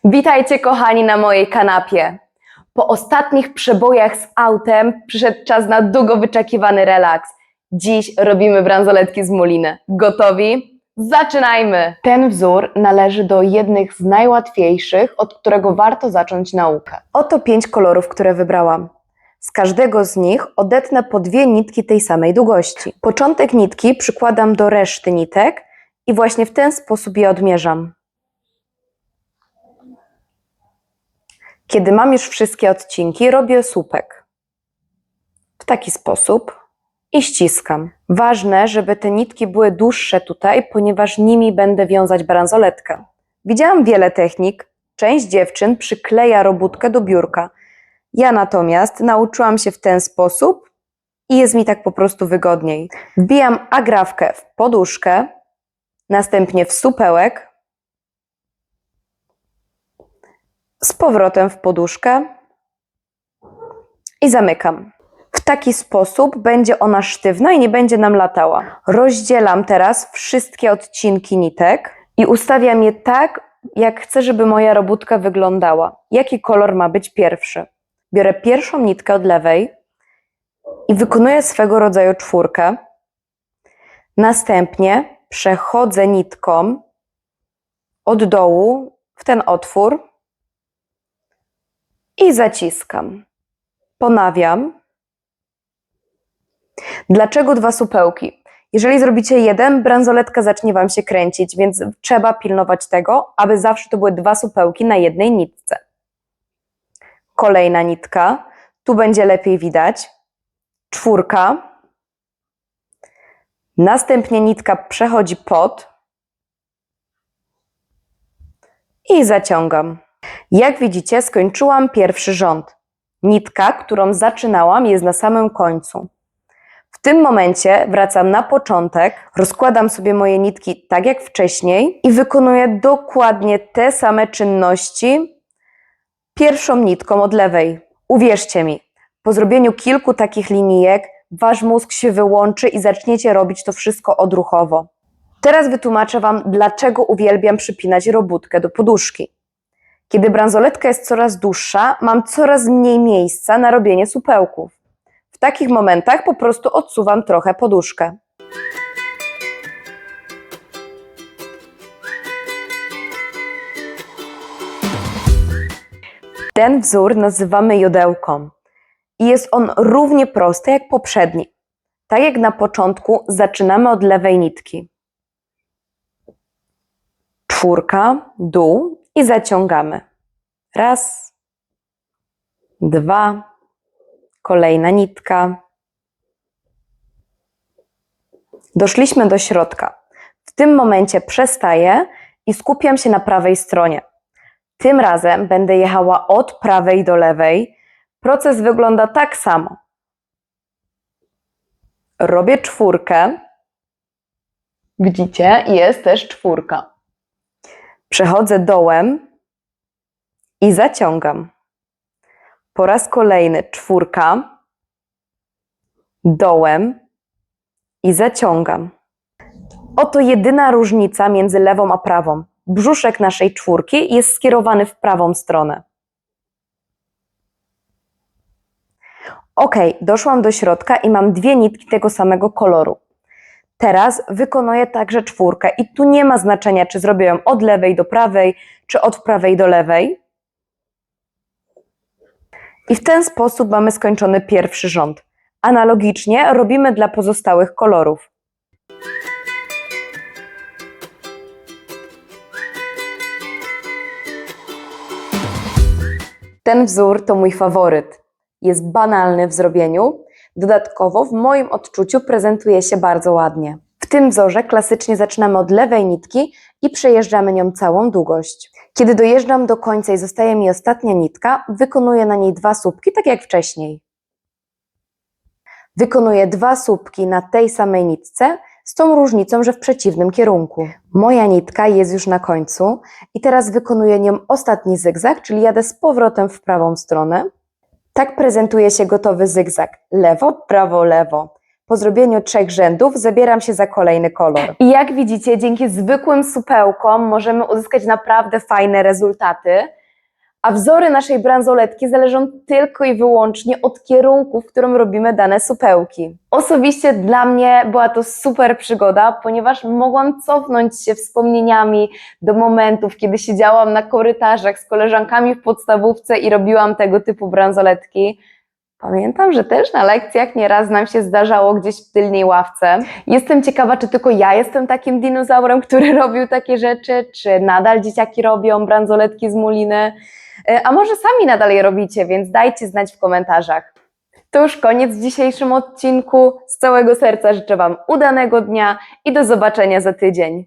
Witajcie kochani na mojej kanapie. Po ostatnich przebojach z autem przyszedł czas na długo wyczekiwany relaks. Dziś robimy bransoletki z muliny. Gotowi? Zaczynajmy! Ten wzór należy do jednych z najłatwiejszych, od którego warto zacząć naukę. Oto 5 kolorów, które wybrałam. Z każdego z nich odetnę po 2 nitki tej samej długości. Początek nitki przykładam do reszty nitek i właśnie w ten sposób je odmierzam. Kiedy mam już wszystkie odcinki, robię słupek. W taki sposób i ściskam. Ważne, żeby te nitki były dłuższe tutaj, ponieważ nimi będę wiązać bransoletkę. Widziałam wiele technik. Część dziewczyn przykleja robótkę do biurka. Ja natomiast nauczyłam się w ten sposób i jest mi tak po prostu wygodniej. Wbijam agrafkę w poduszkę, następnie w supełek, z powrotem w poduszkę i zamykam. W taki sposób będzie ona sztywna i nie będzie nam latała. Rozdzielam teraz wszystkie odcinki nitek i ustawiam je tak, jak chcę, żeby moja robótka wyglądała. Jaki kolor ma być pierwszy? Biorę pierwszą nitkę od lewej i wykonuję swego rodzaju czwórkę. Następnie przechodzę nitką od dołu w ten otwór i zaciskam. Ponawiam. Dlaczego 2 supełki? Jeżeli zrobicie jeden, bransoletka zacznie Wam się kręcić, więc trzeba pilnować tego, aby zawsze to były 2 supełki na jednej nitce. Kolejna nitka, tu będzie lepiej widać. Czwórka. Następnie nitka przechodzi pod i zaciągam. Jak widzicie, skończyłam pierwszy rząd. Nitka, którą zaczynałam, jest na samym końcu. W tym momencie wracam na początek, rozkładam sobie moje nitki tak jak wcześniej i wykonuję dokładnie te same czynności pierwszą nitką od lewej. Uwierzcie mi, po zrobieniu kilku takich linijek Wasz mózg się wyłączy i zaczniecie robić to wszystko odruchowo. Teraz wytłumaczę Wam, dlaczego uwielbiam przypinać robótkę do poduszki. Kiedy bransoletka jest coraz dłuższa, mam coraz mniej miejsca na robienie supełków. W takich momentach po prostu odsuwam trochę poduszkę. Ten wzór nazywamy jodełką i jest on równie prosty jak poprzedni. Tak jak na początku zaczynamy od lewej nitki. Czwórka, dół i zaciągamy. Raz, 2, kolejna nitka. Doszliśmy do środka. W tym momencie przestaję i skupiam się na prawej stronie. Tym razem będę jechała od prawej do lewej. Proces wygląda tak samo. Robię czwórkę. Widzicie? Jest też czwórka. Przechodzę dołem i zaciągam. Po raz kolejny czwórka, dołem i zaciągam. Oto jedyna różnica między lewą a prawą. Brzuszek naszej czwórki jest skierowany w prawą stronę. Ok, doszłam do środka i mam 2 nitki tego samego koloru. Teraz wykonuję także czwórkę i tu nie ma znaczenia, czy zrobię ją od lewej do prawej, czy od prawej do lewej. I w ten sposób mamy skończony pierwszy rząd. Analogicznie robimy dla pozostałych kolorów. Ten wzór to mój faworyt. Jest banalny w zrobieniu, dodatkowo w moim odczuciu prezentuje się bardzo ładnie. W tym wzorze klasycznie zaczynamy od lewej nitki i przejeżdżamy nią całą długość. Kiedy dojeżdżam do końca i zostaje mi ostatnia nitka, wykonuję na niej 2 słupki, tak jak wcześniej. Wykonuję 2 słupki na tej samej nitce, z tą różnicą, że w przeciwnym kierunku. Moja nitka jest już na końcu i teraz wykonuję nią ostatni zygzak, czyli jadę z powrotem w prawą stronę. Tak prezentuje się gotowy zygzak. Lewo, prawo, lewo. Po zrobieniu 3 rzędów zabieram się za kolejny kolor. I jak widzicie, dzięki zwykłym supełkom możemy uzyskać naprawdę fajne rezultaty, a wzory naszej bransoletki zależą tylko i wyłącznie od kierunku, w którym robimy dane supełki. Osobiście dla mnie była to super przygoda, ponieważ mogłam cofnąć się wspomnieniami do momentów, kiedy siedziałam na korytarzach z koleżankami w podstawówce i robiłam tego typu bransoletki. Pamiętam, że też na lekcjach nieraz nam się zdarzało gdzieś w tylnej ławce. Jestem ciekawa, czy tylko ja jestem takim dinozaurem, który robił takie rzeczy, czy nadal dzieciaki robią bransoletki z muliny, a może sami nadal je robicie, więc dajcie znać w komentarzach. To już koniec w dzisiejszym odcinku. Z całego serca życzę Wam udanego dnia i do zobaczenia za tydzień.